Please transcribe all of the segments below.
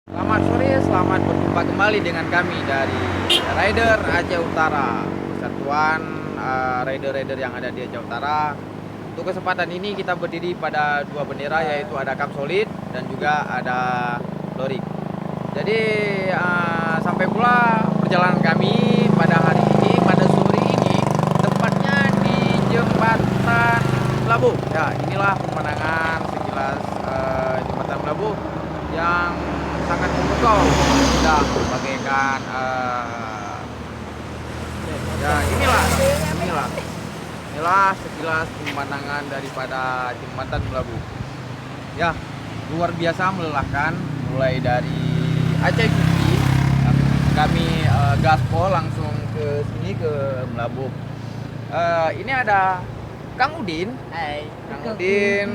Selamat sore, selamat berjumpa kembali dengan kami dari Rider Aceh Utara, persatuan rider-rider yang ada di Aceh Utara. Untuk kesempatan ini kita berdiri pada dua bendera, yaitu ada Kamsolid dan juga ada Lorik. Jadi sampai pula perjalanan kami pada hari ini, pada sore ini, tepatnya di Jembatan Melabuh. Ya, inilah pemandangan sekilas Jembatan Melabuh yang sangat memukau, sudah bagaikan ya inilah sekilas pemandangan daripada Jembatan Melabuh. Ya, luar biasa melelahkan, mulai dari Aceh Kuki kami gaspol langsung ke sini ke Melabuh. Ini ada Kang Udin. Hai. Kang Udin,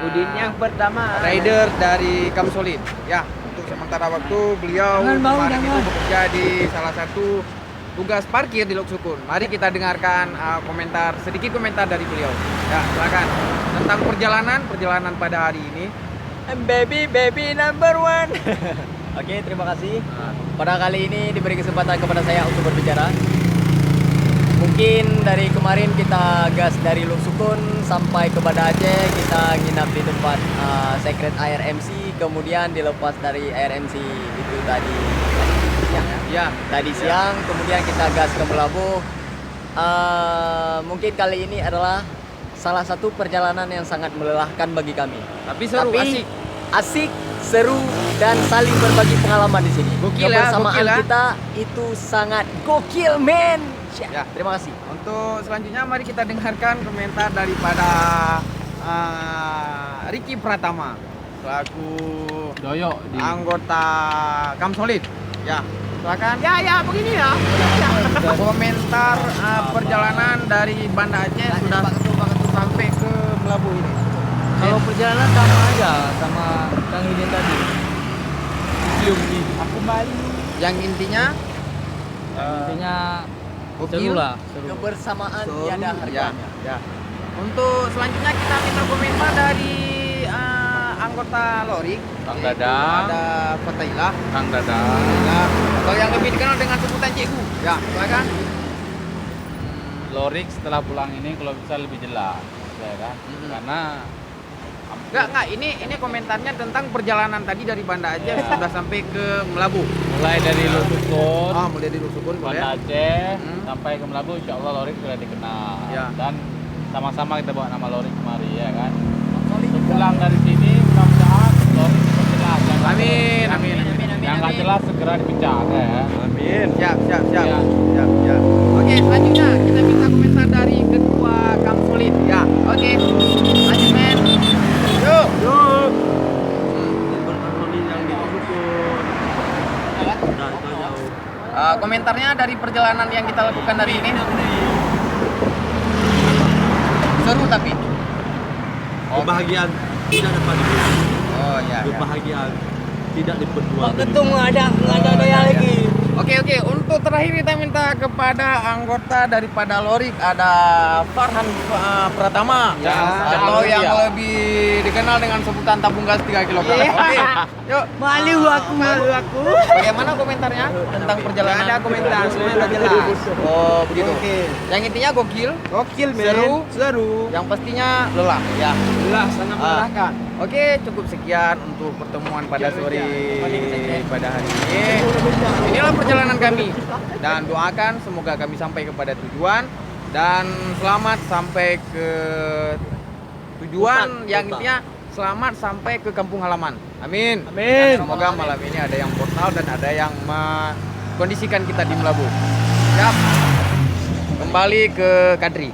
Udin yang pertama. rider dari Kamsolid. Ya, untuk sementara waktu beliau kemarin itu bekerja di salah satu tugas parkir di Lok Sukun. Mari kita dengarkan sedikit komentar dari beliau. Ya, silakan. Tentang perjalanan pada hari ini. Baby number one. Oke, terima kasih. Pada kali ini diberi kesempatan kepada saya untuk berbicara. Mungkin dari kemarin kita gas dari Lok Sukun sampai ke Banda Aceh, kita nginap di tempat Secret Air MC, kemudian dilepas dari Air MC itu tadi siang ya? Ya, Tadi siang, kemudian kita gas ke Melabuh. Mungkin kali ini adalah salah satu perjalanan yang sangat melelahkan bagi kami. tapi seru, Asik, seru, dan saling berbagi pengalaman di sini. Gokil ya, Kebersamaan gokil ya. kita itu sangat gokil, men. Ya. Terima kasih. Untuk selanjutnya mari kita dengarkan komentar daripada Ricky Pratama selaku Doyok di anggota Kamsolid. Ya, silakan. Ya, begini ya. Komentar perjalanan dari Banda Aceh sudah sampai ke Melabuh ini. kalau perjalanan sama aja sama Kang Idin tadi. Aku balik. Yang intinya Intinya gokil. seru lah, seru. Kebersamaan Seru, tiada ya, harganya. ya. Untuk selanjutnya kita minta komentar dari anggota Lorik. Kang yaitu Dadang. Ada Fatailah. Kang Dadang. Ya, atau yang lebih dikenal dengan sebutan Cikgu. Ya, silakan. Lorik setelah pulang ini kalau bisa lebih jelas, ya kan? Karena Enggak, ini komentarnya tentang perjalanan tadi dari Banda Aceh sudah sampai ke Melabuh. mulai dari Lusukun, Mulai di Lusukun boleh. Banda Aceh Hmm. sampai ke Melabuh, insya Allah Lorik sudah dikenal. Ya. Dan sama-sama kita bawa nama Lorik kemari, ya kan? Pulang dari sini, mudah-mudahan Lorik jelas. Amin. Yang nggak jelas segera dipecah, ya. Amin. Siap. Ya. Siap. Oke, selanjutnya kita minta komentar dari ketua Kamsolid. Ya, oke. Lanjut, men. Yuk. Komentarnya dari perjalanan yang kita lakukan hari ini. Seru tapi. Kebahagiaan tidak dapat dibilang. Oh ya. Kebahagiaan tidak diperjual. nggak ada daya lagi. Oke. Untuk terakhir kita minta kepada anggota daripada Lorik, ada Farhan Pratama, Ya, atau ya. yang lebih dikenal dengan sebutan tabung gas 3 kg. Oke, yuk. Malu aku. Bagaimana komentarnya tentang perjalanan? Nggak ada komentar, semua udah jelas. Oh, begitu. Oke. Yang intinya gokil, men. Seru. yang pastinya lelah. Ya. Jelas, sangat melelahkan. Oke, cukup sekian untuk pertemuan pada sore pada hari ini. Inilah perjalanan kami dan doakan semoga kami sampai kepada tujuan dan selamat sampai ke tujuan yang intinya selamat sampai ke kampung halaman. Amin. Dan semoga malam ini ada yang portal dan ada yang mengkondisikan kita di Melabuh. Siap. Kembali ke Kadri.